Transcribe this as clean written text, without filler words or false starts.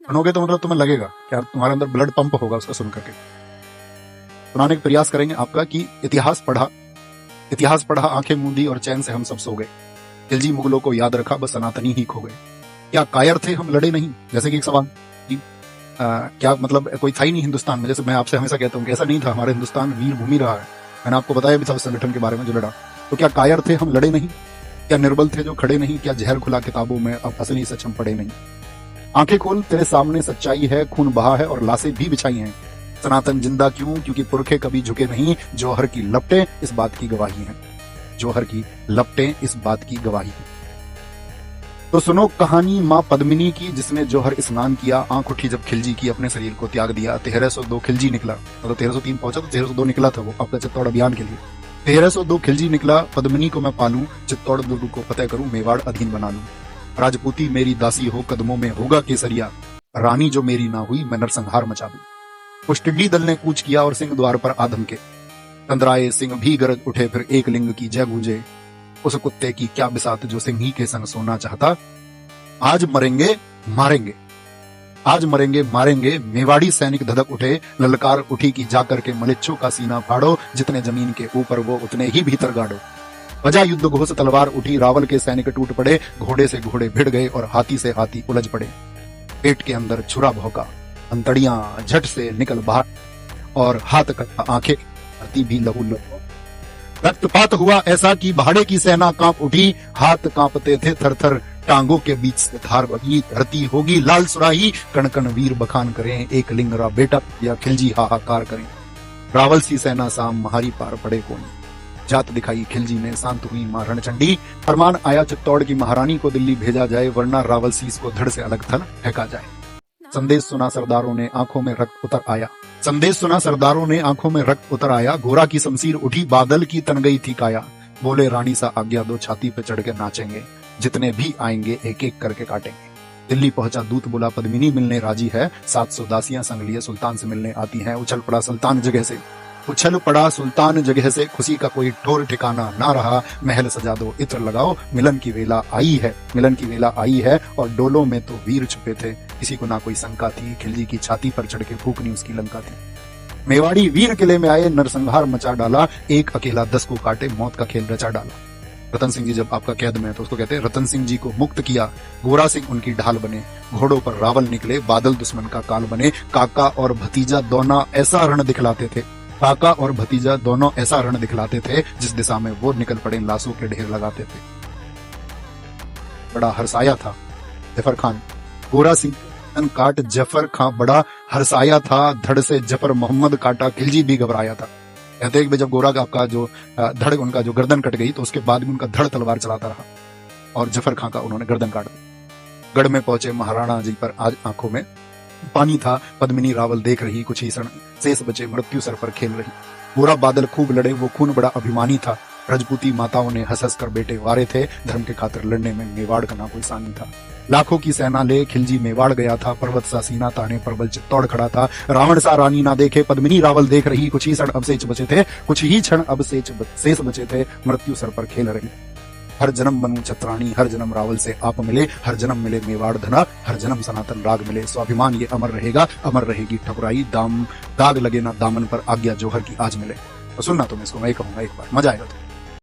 सुनोगे तो मतलब तुम्हें लगेगा कि यार तुम्हारे अंदर ब्लड पंप होगा उसको सुन करके। सुनाने का प्रयास करेंगे आपका कि इतिहास पढ़ा आंखें मूंदी और चैन से हम सब सो गए। खिलजी मुगलों को याद रखा बस सनातनी ही खो गए। क्या कायर थे हम लड़े नहीं? जैसे कि एक सवाल कि क्या मतलब कोई था ही नहीं हिंदुस्तान में। जैसे मैं आपसे हमेशा कहता हूँ कि ऐसा नहीं था, हमारे हिंदुस्तान वीर भूमि रहा है। मैंने आपको बताया भी था उस संगठन के बारे में जो लड़ा। तो क्या कायर थे हम लड़े नहीं? क्या निर्बल थे जो खड़े नहीं? क्या जहर खुला किताबों में अब असली सच हम पढ़े नहीं? आंखें खोल तेरे सामने सच्चाई है, खून बहा है और लाशें भी बिछाई हैं। सनातन जिंदा क्यों? क्योंकि पुरखे कभी झुके नहीं। जौहर की लपटें इस बात की गवाही हैं। जौहर की लपटें इस बात की गवाही हैं। तो सुनो कहानी माँ पद्मिनी की, जिसने जौहर स्नान किया। आंख उठी जब खिलजी की, अपने शरीर को त्याग दिया। 1302 खिलजी निकला, मतलब 1303 पहुंचा तो 1302 निकला था वो आपका चित्तौड़ अभियान के लिए। 1302 खिलजी निकला, पद्मिनी को मैं पालूं, चित्तौड़ दुर्ग को फतेह करूं, मेवाड़ अधीन बना लूं। राजपूती मेरी दासी हो, कदमों में होगा केसरिया। रानी जो मेरी ना हुई, मैं नरसंहार मचा दूं। उस टिड्डी दल ने कूच किया और सिंह द्वार पर आदम के। तंद्राए सिंह भी गरज उठे, फिर एक लिंग की जय गूंजे। उस कुत्ते की क्या बिसात जो सिंही के संग सोना चाहता। आज मरेंगे मारेंगे, आज मरेंगे मारेंगे। मेवाड़ी सैनिक धधक उठे, ललकार उठी की जाकर के मलिच्छों का सीना फाड़ो। जितने जमीन के ऊपर वो उतने ही भीतर गाड़ो। बजा युद्ध घोष, तलवार उठी, रावल के सैनिक टूट पड़े। घोड़े से घोड़े भिड़ गए और हाथी से हाथी उलझ पड़े। पेट के अंदर छुरा भौंका, अंतड़ियां झट से निकल बाहर और हाथ कटा, आंखें धरती भी लहू लहू। रक्तपात हुआ ऐसा कि भाड़े की सेना कांप उठी। हाथ कांपते थे थर थर, टांगों के बीच से धार बगी। धरती होगी लाल सुराही, कण कण वीर बखान करें। एक लिंगरा बेटा या खिलजी हाहाकार करें। रावल सी सेना साम महारी पार पड़े कौन। जात दिखाई खिलजी ने, शांत हुई मां रणचंडी। फरमान आया चित्तौड़ की महारानी को दिल्ली भेजा जाए, वरना रावल सीस को धड़ से अलग थल फेंका जाए। संदेश सुना सरदारों ने, आंखों में रक्त उतर आया। संदेश सुना सरदारों ने, आंखों में रक्त उतर आया। घोड़ा की शमशीर उठी, बादल की तन गई थी काया। बोले रानी सा आज्ञा दो, छाती पे चढ़ के नाचेंगे। जितने भी आएंगे एक एक करके काटेंगे। दिल्ली पहुंचा दूत, बोला पद्मिनी मिलने राजी है। 700 दासियां संग लिए सुल्तान से मिलने आती हैं। उछल पड़ा सुल्तान जगह से, उछल पड़ा सुल्तान जगह से। खुशी का कोई ठोर ठिकाना ना रहा। महल सजा दो, इत्र लगाओ, मिलन की वेला आई है। मिलन की वेला आई है और डोलों में तो वीर छुपे थे। किसी को ना कोई शंका थी, खिलजी की छाती पर चढ़ के फूकनी उसकी लंका थी। मेवाड़ी वीर किले में आए, नरसंहार मचा डाला। एक अकेला 10 को काटे, मौत का खेल रचा डाला। रतन सिंह जी जब आपका कैद में है तो उसको कहते हैं रतन सिंह जी को मुक्त किया। गोरा सिंह उनकी ढाल बने, घोड़ों पर रावल निकले। बादल दुश्मन का काल बने। काका और भतीजा दोनों ऐसा रण दिखलाते थे। काका और भतीजा दोनों ऐसा रण दिखलाते थे, जिस दिशा में वो निकल पड़े लाशों के ढेर लगाते थे। बड़ा हरसाया था जफर खान। गोरा सिंह काट जफर खान बड़ा हरसाया था। धड़ से जफर मोहम्मद काटा, खिलजी भी घबराया था। कहते हैं कि जब गोरा का आपका जो धड़ उनका जो गर्दन कट गई तो उसके बाद भी उनका धड़ तलवार चलाता रहा और जफर खां का उन्होंने गर्दन काट दी। गढ़ में पहुंचे महाराणा जी पर आज आंखों में पानी था। पद्मिनी रावल देख रही, कुछ ही क्षण शेष बचे, मृत्यु सर पर खेल रही। गोरा बादल खूब लड़े, वो खून बड़ा अभिमानी था। रजपूती माताओं ने हंस हंस कर बेटे वारे थे। धर्म के खातिर लड़ने में मेवाड़ का ना कोई सानी था। लाखों की सेना ले खिलजी मेवाड़ गया था। पर्वत सा सीना ताने प्रबल चित्तौड़ खड़ा था। रावण सा रानी ना देखे, पद्मिनी रावल देख रही। कुछ ही क्षण अवशेष बचे थे, कुछ ही क्षण अवशेष शेष बचे थे। मृत्यु सर पर खेल रही। हर जन्म बनूं छत्राणी, हर जन्म रावल से आप मिले। हर जन्म मिले मेवाड़ धना, हर जन्म सनातन राग मिले। स्वाभिमान ये अमर रहेगा, अमर रहेगी ठकुराई। दाग लगे ना दामन पर, आज्ञा जौहर की आज मिले। तो सुनना तुम इसको, मैं कहूंगा एक बार, मजा आएगा।